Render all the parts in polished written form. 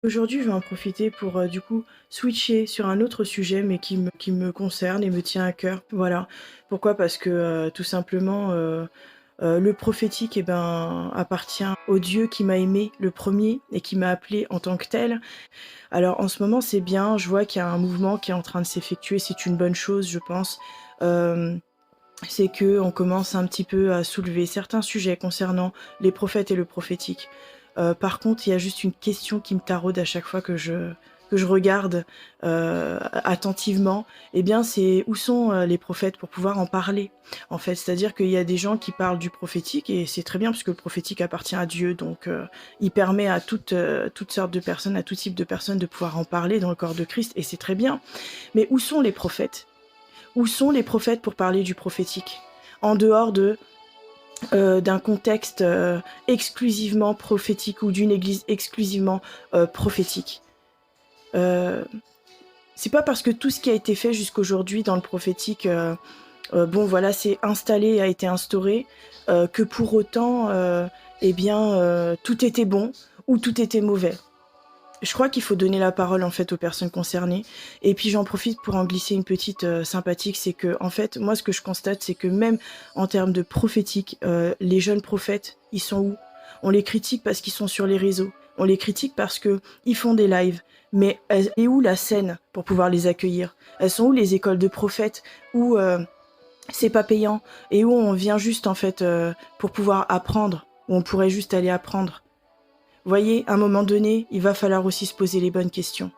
Aujourd'hui, je vais en profiter pour, du coup, switcher sur un autre sujet, mais qui me concerne et me tient à cœur. Voilà. Pourquoi? Parce que, tout simplement, le prophétique, eh ben, appartient au Dieu qui m'a aimé le premier et qui m'a appelé en tant que tel. Alors, en ce moment, c'est bien, je vois qu'il y a un mouvement qui est en train de s'effectuer, c'est une bonne chose, je pense. Hem, c'est qu'on commence un petit peu à soulever certains sujets concernant les prophètes et le prophétique. Par contre, il y a juste une question qui me taraude à chaque fois que je regarde, attentivement. Eh bien, c'est où sont, les prophètes pour pouvoir en parler, en fait? C'est-à-dire qu'il y a des gens qui parlent du prophétique et c'est très bien puisque le prophétique appartient à Dieu donc il permet à toutes sortes de personnes, à tout type de personnes de pouvoir en parler dans le corps de Christ et c'est très bien. Mais où sont les prophètes? Où sont les prophètes pour parler du prophétique? En dehors d'un contexte exclusivement prophétique ou d'une église exclusivement prophétique. Euh, c'est pas parce que tout ce qui a été fait jusqu'aujourd'hui dans le prophétique, bon voilà, c'est installé et a été instauré, que pour autant, eh bien, tout était bon ou tout était mauvais. Je crois qu'il faut donner la parole en fait aux personnes concernées. Et puis j'en profite pour en glisser une petite sympathique, c'est que en fait, moi ce que je constate, c'est que même en termes de prophétique, les jeunes prophètes, ils sont où? On les critique parce qu'ils sont sur les réseaux. On les critique parce que ils font des lives. Mais elle est où la scène pour pouvoir les accueillir? Elles sont où les écoles de prophètes où c'est pas payant et où on vient juste en fait pour pouvoir apprendre, où on pourrait juste aller apprendre? Voyez, à un moment donné, il va falloir aussi se poser les bonnes questions.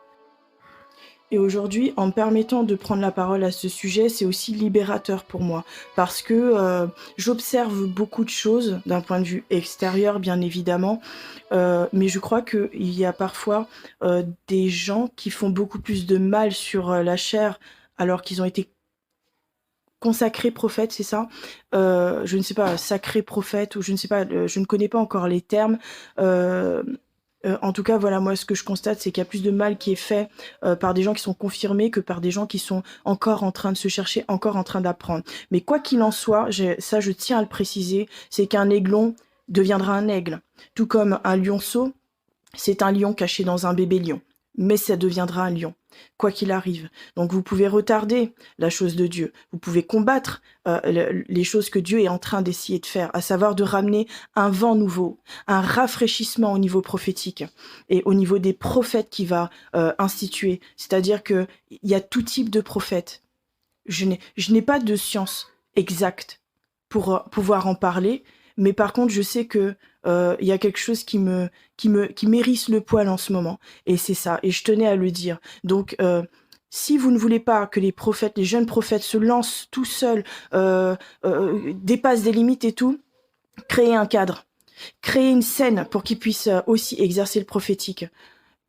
Et aujourd'hui, en me permettant de prendre la parole à ce sujet, c'est aussi libérateur pour moi. Parce que j'observe beaucoup de choses d'un point de vue extérieur, bien évidemment. Mais je crois qu'il y a parfois des gens qui font beaucoup plus de mal sur la chair alors qu'ils ont été consacrés prophètes, c'est ça? Je ne sais pas, sacré prophète ou je ne sais pas, je ne connais pas encore les termes. Euh, en tout cas, voilà, moi, ce que je constate, c'est qu'il y a plus de mal qui est fait par des gens qui sont confirmés que par des gens qui sont encore en train de se chercher, encore en train d'apprendre. Mais quoi qu'il en soit, ça, je tiens à le préciser, c'est qu'un aiglon deviendra un aigle. Tout comme un lionceau, c'est un lion caché dans un bébé lion. Mais ça deviendra un lion, quoi qu'il arrive. Donc vous pouvez retarder la chose de Dieu. Vous pouvez combattre les choses que Dieu est en train d'essayer de faire, à savoir de ramener un vent nouveau, un rafraîchissement au niveau prophétique et au niveau des prophètes qu'il va instituer. C'est-à-dire qu'il y a tout type de prophètes. Je n'ai pas de science exacte pour pouvoir en parler, mais par contre, je sais que il y a quelque chose qui m'hérisse le poil en ce moment, et c'est ça. Et je tenais à le dire. Donc, si vous ne voulez pas que les prophètes, les jeunes prophètes, se lancent tout seuls, dépassent des limites et tout, créez un cadre, créez une scène pour qu'ils puissent aussi exercer le prophétique.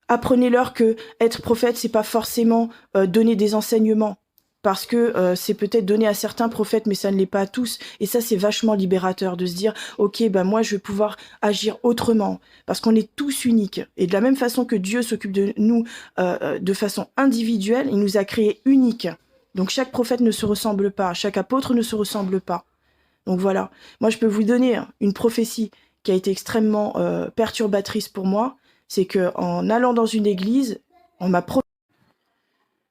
Apprenez-leur que être prophète, c'est pas forcément donner des enseignements. Parce que c'est peut-être donné à certains prophètes, mais ça ne l'est pas à tous. Et ça, c'est vachement libérateur de se dire, ok, ben moi, je vais pouvoir agir autrement, parce qu'on est tous uniques. Et de la même façon que Dieu s'occupe de nous de façon individuelle, il nous a créés uniques. Donc chaque prophète ne se ressemble pas, chaque apôtre ne se ressemble pas. Donc voilà, moi je peux vous donner une prophétie qui a été extrêmement perturbatrice pour moi, c'est que en allant dans une église,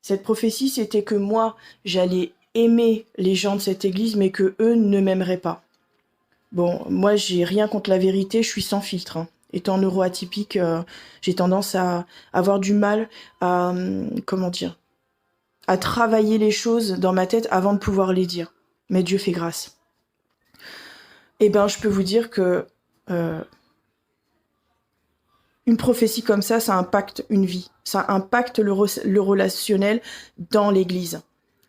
cette prophétie c'était que moi j'allais aimer les gens de cette église, mais que eux ne m'aimeraient pas. Bon, moi j'ai rien contre la vérité, je suis sans filtre, hein. Étant neuroatypique, j'ai tendance à avoir du mal à comment dire, à travailler les choses dans ma tête avant de pouvoir les dire. Mais Dieu fait grâce. Eh ben, je peux vous dire que euh, une prophétie comme ça impacte une vie. Ça impacte le relationnel dans l'Église.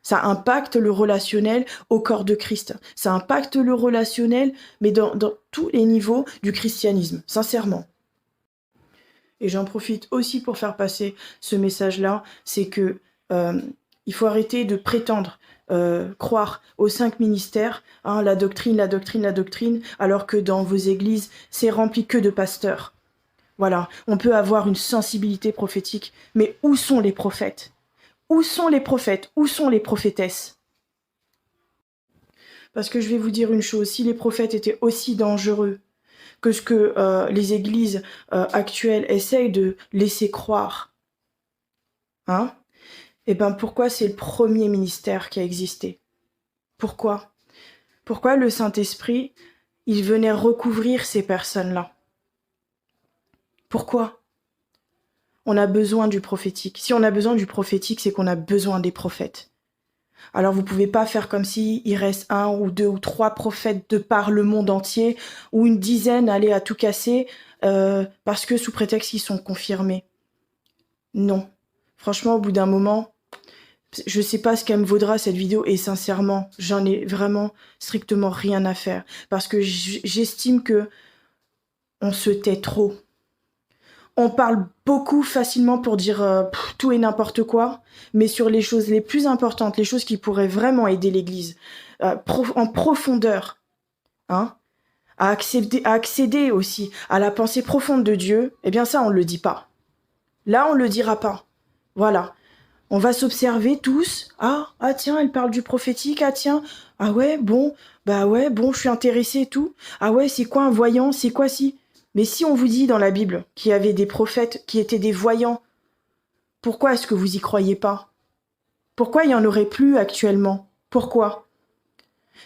Ça impacte le relationnel au corps de Christ. Ça impacte le relationnel, mais dans tous les niveaux du christianisme, sincèrement. Et j'en profite aussi pour faire passer ce message-là, c'est que il faut arrêter de prétendre croire aux 5 ministères, hein, la doctrine, la doctrine, la doctrine, alors que dans vos églises, c'est rempli que de pasteurs. Voilà, on peut avoir une sensibilité prophétique, mais où sont les prophètes? Où sont les prophètes? Où sont les prophétesses? Parce que je vais vous dire une chose, si les prophètes étaient aussi dangereux que ce que les églises actuelles essayent de laisser croire, hein, eh ben pourquoi c'est le premier ministère qui a existé? Pourquoi? Pourquoi le Saint-Esprit, il venait recouvrir ces personnes-là? Pourquoi? On a besoin du prophétique. Si on a besoin du prophétique, c'est qu'on a besoin des prophètes. Alors vous pouvez pas faire comme si il reste 1 ou 2 ou 3 prophètes de par le monde entier, ou une dizaine aller à tout casser, parce que sous prétexte qu'ils sont confirmés. Non. Franchement, au bout d'un moment, je sais pas ce qu'elle me vaudra cette vidéo, et sincèrement, j'en ai vraiment strictement rien à faire. Parce que j'estime que on se tait trop. On parle beaucoup facilement pour dire tout et n'importe quoi, mais sur les choses les plus importantes, les choses qui pourraient vraiment aider l'Église, en profondeur, hein, à accéder aussi à la pensée profonde de Dieu, eh bien ça, on ne le dit pas. Là, on ne le dira pas. Voilà. On va s'observer tous. Ah tiens, elle parle du prophétique. Ah tiens, ah ouais, bon, bah ouais, bon, je suis intéressée et tout. Ah ouais, c'est quoi un voyant? C'est quoi si... Mais si on vous dit dans la Bible qu'il y avait des prophètes qui étaient des voyants, pourquoi est-ce que vous y croyez pas? Pourquoi il n'y en aurait plus actuellement? Pourquoi?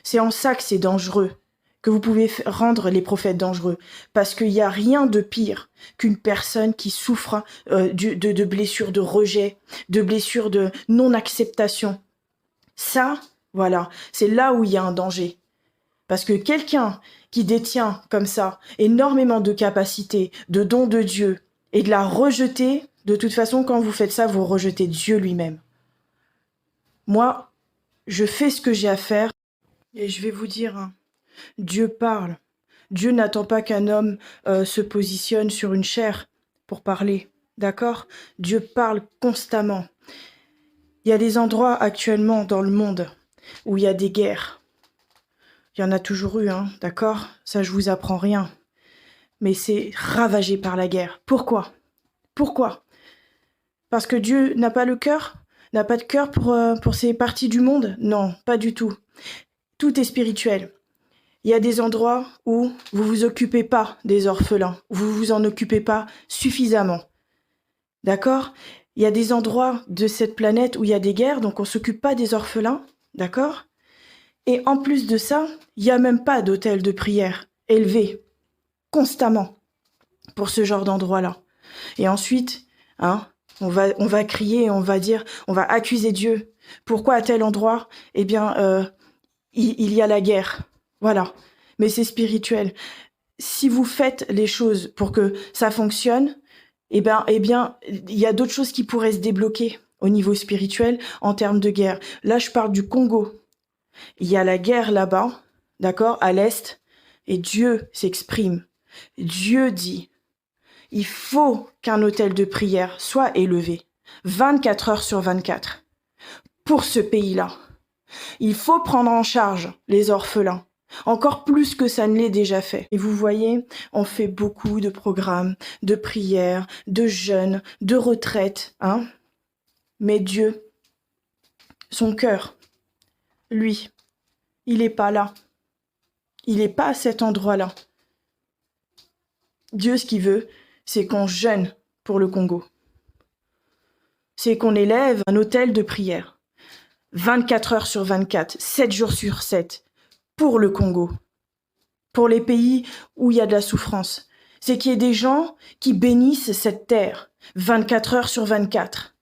C'est en ça que c'est dangereux, que vous pouvez rendre les prophètes dangereux. Parce qu'il n'y a rien de pire qu'une personne qui souffre de blessures de rejet, de blessures de non-acceptation. Ça, voilà, c'est là où il y a un danger. Parce que quelqu'un qui détient comme ça énormément de capacités, de dons de Dieu, et de la rejeter, de toute façon, quand vous faites ça, vous rejetez Dieu lui-même. Moi, je fais ce que j'ai à faire, et je vais vous dire, hein, Dieu parle. Dieu n'attend pas qu'un homme se positionne sur une chaire pour parler, d'accord? Dieu parle constamment. Il y a des endroits actuellement dans le monde où il y a des guerres. Il y en a toujours eu, hein, d'accord? Ça, je vous apprends rien. Mais c'est ravagé par la guerre. Pourquoi? Pourquoi? Parce que Dieu n'a pas le cœur? N'a pas de cœur pour ces parties du monde? Non, pas du tout. Tout est spirituel. Il y a des endroits où vous vous occupez pas des orphelins. Vous vous en occupez pas suffisamment. D'accord? Il y a des endroits de cette planète où il y a des guerres, donc on s'occupe pas des orphelins. D'accord? Et en plus de ça, il n'y a même pas d'hôtel de prière élevé constamment pour ce genre d'endroit-là. Et ensuite, hein, on va crier, on va dire, on va accuser Dieu. Pourquoi à tel endroit, eh bien, il y a la guerre. Voilà. Mais c'est spirituel. Si vous faites les choses pour que ça fonctionne, eh bien, il y a d'autres choses qui pourraient se débloquer au niveau spirituel en termes de guerre. Là, je parle du Congo. Il y a la guerre là-bas, d'accord, à l'est, et Dieu s'exprime. Dieu dit, il faut qu'un hôtel de prière soit élevé, 24 heures sur 24, pour ce pays-là. Il faut prendre en charge les orphelins, encore plus que ça ne l'est déjà fait. Et vous voyez, on fait beaucoup de programmes, de prières, de jeûnes, de retraites, hein. Mais Dieu, son cœur, lui, il n'est pas là. Il n'est pas à cet endroit-là. Dieu, ce qu'il veut, c'est qu'on jeûne pour le Congo. C'est qu'on élève un hôtel de prière, 24 heures sur 24, 7 jours sur 7, pour le Congo, pour les pays où il y a de la souffrance. C'est qu'il y ait des gens qui bénissent cette terre, 24 heures sur 24,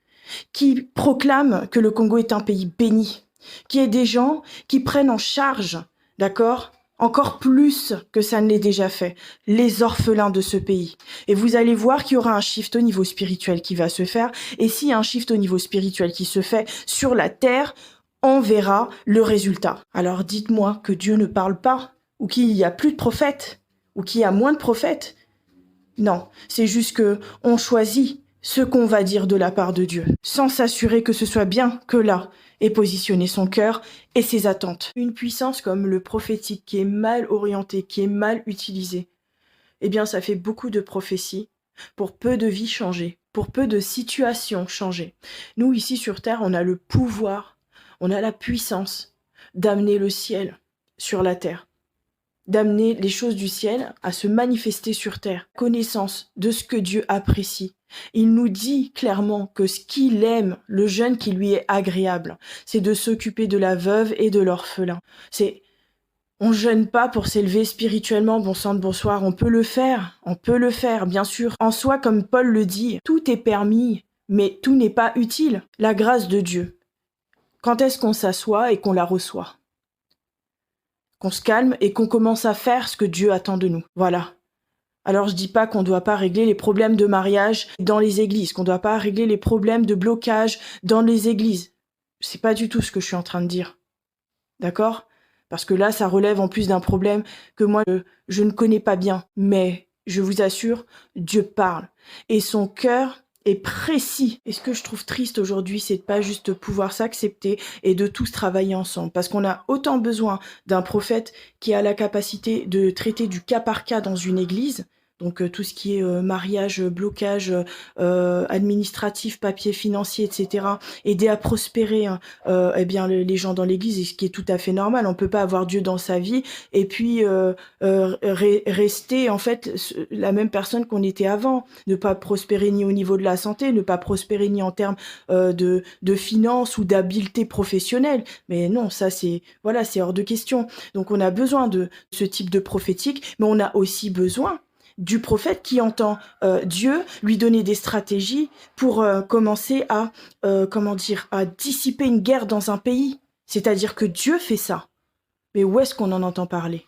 qui proclament que le Congo est un pays béni, qu'il y ait des gens qui prennent en charge, d'accord, encore plus que ça ne l'est déjà fait, les orphelins de ce pays. Et vous allez voir qu'il y aura un shift au niveau spirituel qui va se faire. Et s'il y a un shift au niveau spirituel qui se fait sur la terre, on verra le résultat. Alors dites-moi que Dieu ne parle pas, ou qu'il y a plus de prophètes, ou qu'il y a moins de prophètes. Non, c'est juste que on choisit ce qu'on va dire de la part de Dieu, sans s'assurer que ce soit bien que là est positionné son cœur et ses attentes. Une puissance comme le prophétique qui est mal orientée, qui est mal utilisée, eh bien ça fait beaucoup de prophéties pour peu de vies changées, pour peu de situations changées. Nous ici sur terre, on a le pouvoir, on a la puissance d'amener le ciel sur la terre. d'amener les choses du ciel à se manifester sur terre. Connaissance de ce que Dieu apprécie. Il nous dit clairement que ce qu'il aime, le jeûne qui lui est agréable, c'est de s'occuper de la veuve et de l'orphelin. On jeûne pas pour s'élever spirituellement, bon sang de bonsoir, on peut le faire, bien sûr. En soi, comme Paul le dit, tout est permis, mais tout n'est pas utile. La grâce de Dieu. Quand est-ce qu'on s'assoit et qu'on la reçoit? Qu'on se calme et qu'on commence à faire ce que Dieu attend de nous. Voilà. Alors je dis pas qu'on doit pas régler les problèmes de mariage dans les églises, qu'on doit pas régler les problèmes de blocage dans les églises. C'est pas du tout ce que je suis en train de dire. D'accord? Parce que là, ça relève en plus d'un problème que moi, je ne connais pas bien. Mais je vous assure, Dieu parle. Et son cœur est précis. Et ce que je trouve triste aujourd'hui, c'est de pas juste pouvoir s'accepter et de tous travailler ensemble. Parce qu'on a autant besoin d'un prophète qui a la capacité de traiter du cas par cas dans une église. Donc tout ce qui est mariage, blocage administratif, papier financier, etc. Aider à prospérer eh bien les gens dans l'église, et ce qui est tout à fait normal. On peut pas avoir Dieu dans sa vie et puis rester en fait la même personne qu'on était avant. Ne pas prospérer ni au niveau de la santé, ne pas prospérer ni en termes de finances ou d'habileté professionnelle. Mais non, ça c'est hors de question. Donc on a besoin de ce type de prophétique, mais on a aussi besoin du prophète qui entend Dieu lui donner des stratégies pour commencer à à dissiper une guerre dans un pays. C'est-à-dire que Dieu fait ça. Mais où est-ce qu'on en entend parler?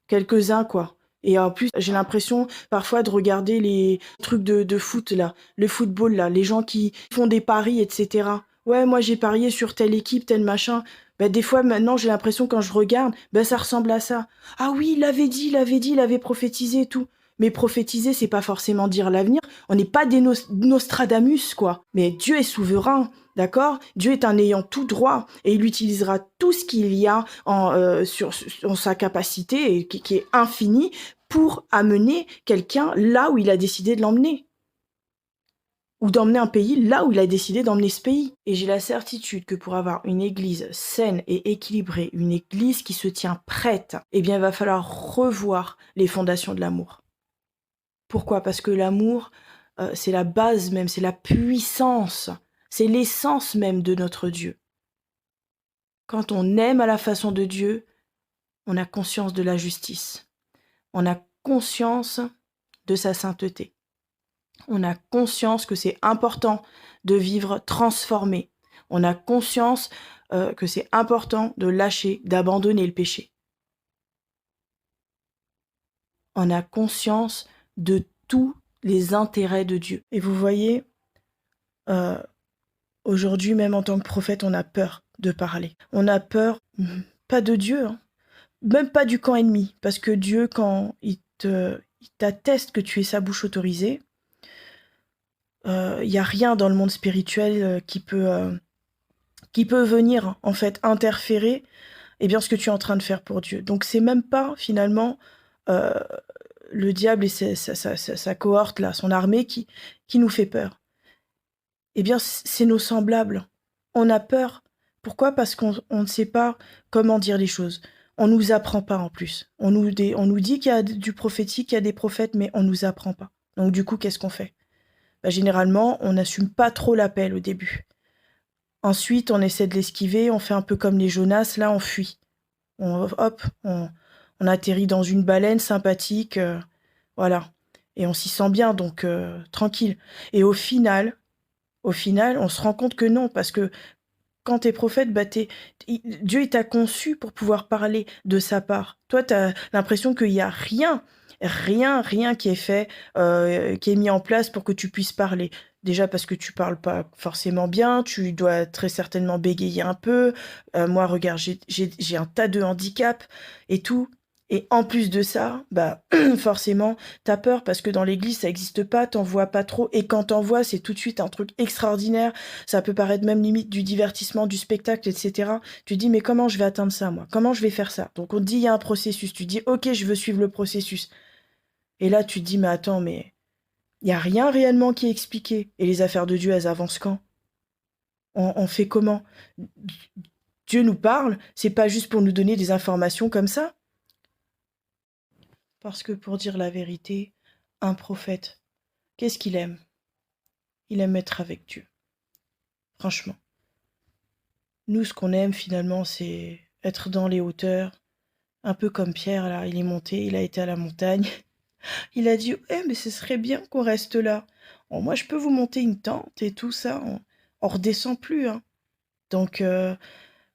Quelques-uns, quoi. Et en plus, j'ai l'impression parfois de regarder les trucs de foot, là, le football, là, les gens qui font des paris, etc. Ouais, moi j'ai parié sur telle équipe, tel machin. Bah, des fois, maintenant, j'ai l'impression, quand je regarde, bah, ça ressemble à ça. Ah oui, il avait prophétisé et tout. Mais prophétiser, c'est pas forcément dire l'avenir. On n'est pas des Nostradamus, quoi. Mais Dieu est souverain, d'accord? Dieu est un ayant tout droit et il utilisera tout ce qu'il y a en sa capacité et qui est infinie pour amener quelqu'un là où il a décidé de l'emmener. Ou d'emmener un pays là où il a décidé d'emmener ce pays. Et j'ai la certitude que pour avoir une église saine et équilibrée, une église qui se tient prête, eh bien il va falloir revoir les fondations de l'amour. Pourquoi? Parce que l'amour, c'est la base même, c'est la puissance, c'est l'essence même de notre Dieu. Quand on aime à la façon de Dieu, on a conscience de la justice. On a conscience de sa sainteté. On a conscience que c'est important de vivre transformé. On a conscience que c'est important de lâcher, d'abandonner le péché. On a conscience de tous les intérêts de Dieu. Et vous voyez, aujourd'hui, même en tant que prophète, on a peur de parler. On a peur, pas de Dieu, hein, même pas du camp ennemi, parce que Dieu, quand il t'atteste que tu es sa bouche autorisée, il n'y a rien dans le monde spirituel qui peut venir en fait interférer bien ce que tu es en train de faire pour Dieu. Donc c'est même pas finalement le diable et sa cohorte là, son armée qui nous fait peur. Eh bien c'est nos semblables. On a peur. Pourquoi? Parce qu'on ne sait pas comment dire les choses. On nous apprend pas en plus. On nous dit qu'il y a du prophétique, qu'il y a des prophètes, mais on nous apprend pas. Donc du coup, qu'est-ce qu'on fait? Généralement, on n'assume pas trop l'appel au début. Ensuite, on essaie de l'esquiver, on fait un peu comme les Jonas, là, on fuit. On atterrit dans une baleine sympathique, voilà. Et on s'y sent bien, donc tranquille. Et au final, on se rend compte que non, parce que quand t'es prophète, Dieu il t'a conçu pour pouvoir parler de sa part. Toi, t'as l'impression qu'il n'y a rien qui est fait, qui est mis en place pour que tu puisses parler. Déjà parce que tu parles pas forcément bien, tu dois très certainement bégayer un peu. Moi, regarde, j'ai un tas de handicaps et tout. Et en plus de ça, forcément, t'as peur parce que dans l'église, ça n'existe pas, t'en vois pas trop. Et quand t'en vois, c'est tout de suite un truc extraordinaire. Ça peut paraître même limite du divertissement, du spectacle, etc. Tu te dis, mais comment je vais atteindre ça, moi? Comment je vais faire ça? Donc on te dit, il y a un processus. Tu dis, ok, je veux suivre le processus. Et là, tu te dis, mais attends, mais il n'y a rien réellement qui est expliqué. Et les affaires de Dieu, elles avancent quand? On fait comment? Dieu nous parle, c'est pas juste pour nous donner des informations comme ça. Parce que pour dire la vérité, un prophète, qu'est-ce qu'il aime? Il aime être avec Dieu. Franchement. Nous, ce qu'on aime finalement, c'est être dans les hauteurs. Un peu comme Pierre, là, il est monté, il a été à la montagne. Il a dit, eh, mais ce serait bien qu'on reste là. Bon, moi, je peux vous monter une tente et tout ça. On redescend plus, hein. Donc,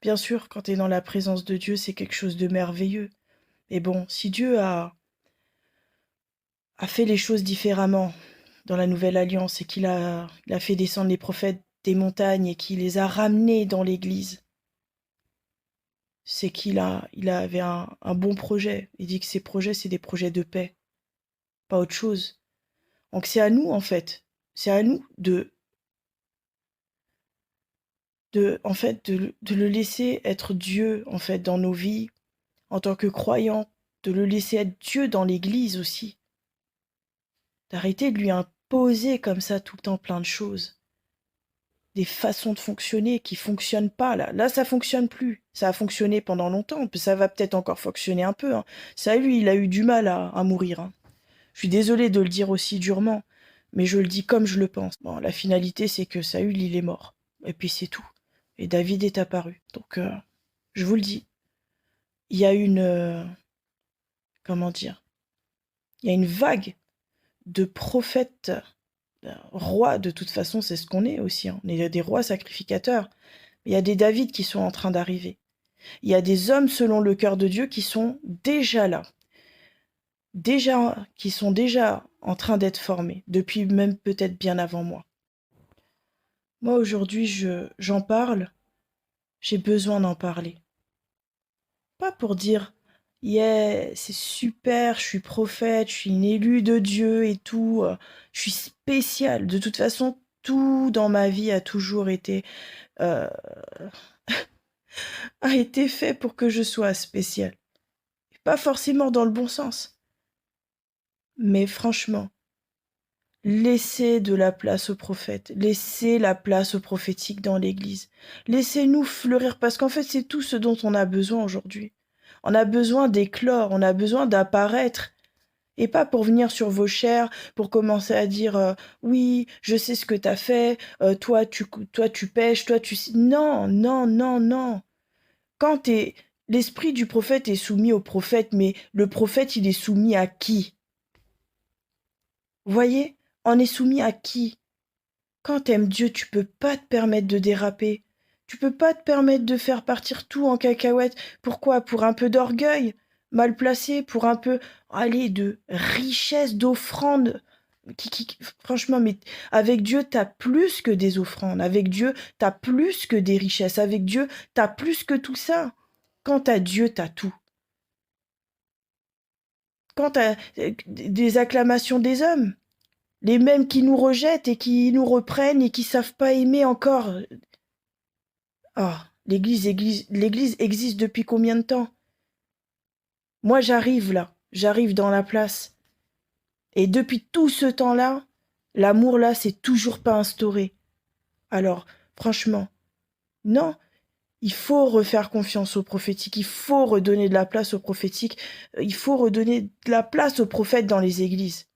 bien sûr, quand tu es dans la présence de Dieu, c'est quelque chose de merveilleux. Mais bon, si Dieu a fait les choses différemment dans la Nouvelle Alliance et il a fait descendre les prophètes des montagnes et qu'il les a ramenés dans l'Église, c'est il avait un bon projet. Il dit que ces projets, c'est des projets de paix, pas autre chose. Donc c'est à nous, en fait. C'est à nous en fait, de le laisser être Dieu, en fait, dans nos vies, en tant que croyants, de le laisser être Dieu dans l'Église aussi. D'arrêter de lui imposer comme ça tout le temps plein de choses. Des façons de fonctionner qui fonctionnent pas, là. Là, ça fonctionne plus. Ça a fonctionné pendant longtemps, ça va peut-être encore fonctionner un peu, hein. Ça, lui, il a eu du mal à mourir, hein. Je suis désolée de le dire aussi durement, mais je le dis comme je le pense. Bon, la finalité, c'est que Saül, il est mort. Et puis c'est tout. Et David est apparu. Donc, je vous le dis, il y a comment dire, il y a une vague de prophètes, rois, de toute façon, c'est ce qu'on est aussi, hein. On est des rois sacrificateurs. Il y a des David qui sont en train d'arriver. Il y a des hommes selon le cœur de Dieu qui sont déjà là. Qui sont déjà en train d'être formés, depuis même peut-être bien avant moi. Moi, aujourd'hui, j'en parle, j'ai besoin d'en parler. Pas pour dire, yeah, c'est super, je suis prophète, je suis une élue de Dieu et tout, je suis spéciale. De toute façon, tout dans ma vie a toujours été, euh, a été fait pour que je sois spéciale. Pas forcément dans le bon sens. Mais franchement, laissez de la place aux prophètes, laissez la place aux prophétiques dans l'Église. Laissez-nous fleurir, parce qu'en fait, c'est tout ce dont on a besoin aujourd'hui. On a besoin d'éclore, on a besoin d'apparaître. Et pas pour venir sur vos chairs, pour commencer à dire oui, je sais ce que t'as fait, toi tu pêches, toi tu... Non, non, non, non. L'esprit du prophète est soumis au prophète, mais le prophète, il est soumis à qui? Vous voyez? On est soumis à qui? Quand t'aimes Dieu, tu peux pas te permettre de déraper. Tu peux pas te permettre de faire partir tout en cacahuète. Pourquoi? Pour un peu d'orgueil mal placé, pour un peu, allez, de richesse, d'offrandes. Franchement, mais avec Dieu, t'as plus que des offrandes. Avec Dieu, t'as plus que des richesses. Avec Dieu, t'as plus que tout ça. Quand t'as Dieu, t'as tout. Quand t'as des acclamations des hommes, les mêmes qui nous rejettent et qui nous reprennent et qui savent pas aimer encore. Ah, l'église existe depuis combien de temps? Moi, j'arrive là, j'arrive dans la place. Et depuis tout ce temps-là, l'amour là, c'est toujours pas instauré. Alors, franchement, non, il faut refaire confiance aux prophétiques, il faut redonner de la place aux prophétiques, il faut redonner de la place aux prophètes dans les églises.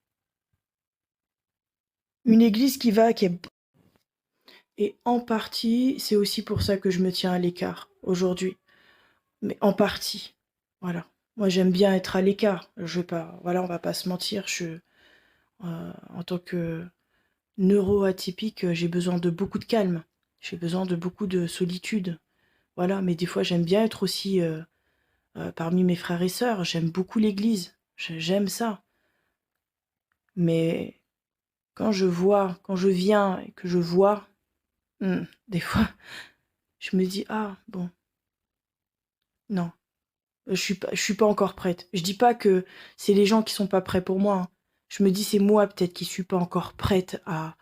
Une église qui est... Et en partie, c'est aussi pour ça que je me tiens à l'écart aujourd'hui. Mais en partie, voilà. Moi, j'aime bien être à l'écart. Je vais pas, voilà, on va pas se mentir. En tant que neuroatypique, j'ai besoin de beaucoup de calme. J'ai besoin de beaucoup de solitude. Voilà, mais des fois, j'aime bien être aussi parmi mes frères et sœurs. J'aime beaucoup l'église. J'aime ça. Mais quand je viens et que je vois, des fois, je me dis, ah, bon, non, je suis pas encore prête. Je dis pas que c'est les gens qui sont pas prêts pour moi, hein. Je me dis, c'est moi peut-être qui suis pas encore prête à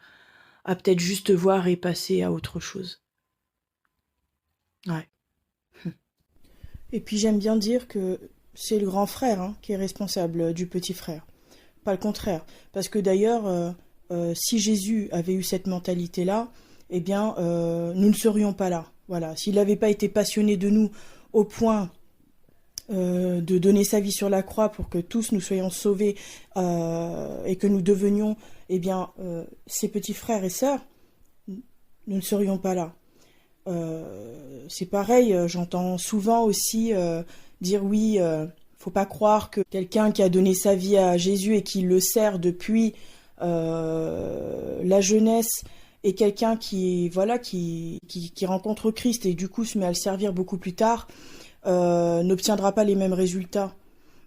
peut-être juste voir et passer à autre chose. Ouais. Et puis j'aime bien dire que c'est le grand frère, hein, qui est responsable du petit frère. Pas le contraire. Parce que d'ailleurs, si Jésus avait eu cette mentalité-là, eh bien, nous ne serions pas là. Voilà. S'il n'avait pas été passionné de nous au point de donner sa vie sur la croix pour que tous nous soyons sauvés et que nous devenions ses petits frères et sœurs, nous ne serions pas là. C'est pareil, j'entends souvent aussi dire oui, faut pas croire que quelqu'un qui a donné sa vie à Jésus et qui le sert depuis la jeunesse et quelqu'un qui rencontre Christ et du coup se met à le servir beaucoup plus tard n'obtiendra pas les mêmes résultats.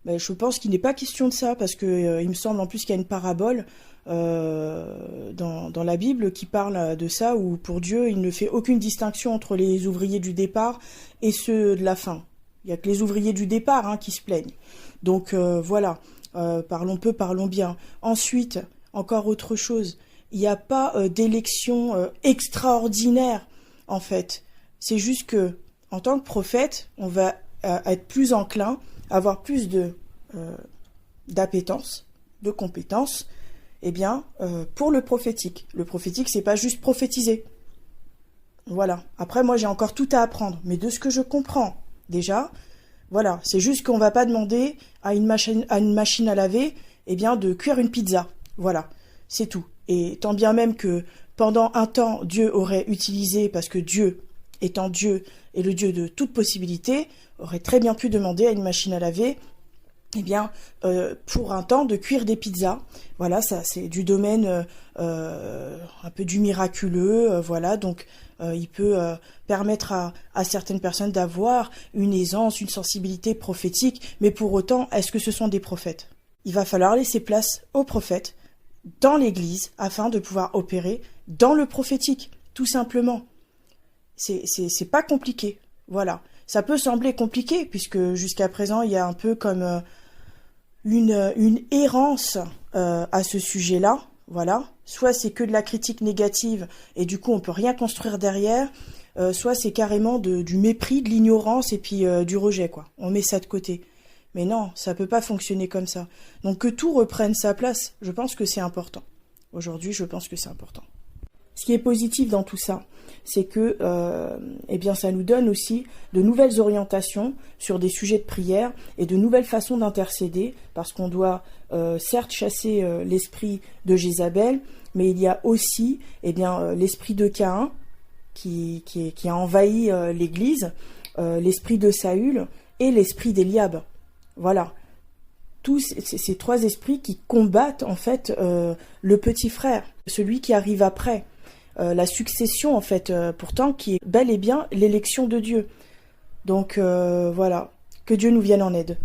Mais je pense qu'il n'est pas question de ça parce que il me semble en plus qu'il y a une parabole dans la Bible qui parle de ça où pour Dieu il ne fait aucune distinction entre les ouvriers du départ et ceux de la fin. Il n'y a que les ouvriers du départ qui se plaignent. Donc voilà, parlons peu, parlons bien. Ensuite, encore autre chose, il n'y a pas d'élection extraordinaire en fait. C'est juste que en tant que prophète, on va être plus enclin, avoir plus d'appétence, de compétences, pour le prophétique. Le prophétique, c'est pas juste prophétiser. Voilà. Après, moi, j'ai encore tout à apprendre, mais de ce que je comprends, déjà, voilà, c'est juste qu'on va pas demander à une machine à laver, de cuire une pizza. Voilà, c'est tout. Et tant bien même que pendant un temps, Dieu aurait utilisé, parce que Dieu, étant Dieu et le Dieu de toute possibilité, aurait très bien pu demander à une machine à laver, pour un temps, de cuire des pizzas. Voilà, ça c'est du domaine un peu du miraculeux, voilà, donc il peut permettre à certaines personnes d'avoir une aisance, une sensibilité prophétique, mais pour autant, est-ce que ce sont des prophètes? Il va falloir laisser place aux prophètes dans l'Église afin de pouvoir opérer dans le prophétique, tout simplement. C'est pas compliqué, voilà. Ça peut sembler compliqué, puisque jusqu'à présent, il y a un peu comme une errance à ce sujet-là, voilà. Soit c'est que de la critique négative, et du coup, on peut rien construire derrière, soit c'est carrément du mépris, de l'ignorance, et puis du rejet, quoi. On met ça de côté. Mais non, ça peut pas fonctionner comme ça. Donc que tout reprenne sa place, je pense que c'est important. Aujourd'hui, je pense que c'est important. Ce qui est positif dans tout ça, c'est que ça nous donne aussi de nouvelles orientations sur des sujets de prière et de nouvelles façons d'intercéder, parce qu'on doit certes chasser l'esprit de Jézabel, mais il y a aussi l'esprit de Caïn qui a envahi l'Église, l'esprit de Saül et l'esprit d'Éliab. Voilà. Tous ces trois esprits qui combattent en fait le petit frère, celui qui arrive après. La succession, en fait, pourtant, qui est bel et bien l'élection de Dieu. Donc, voilà. Que Dieu nous vienne en aide.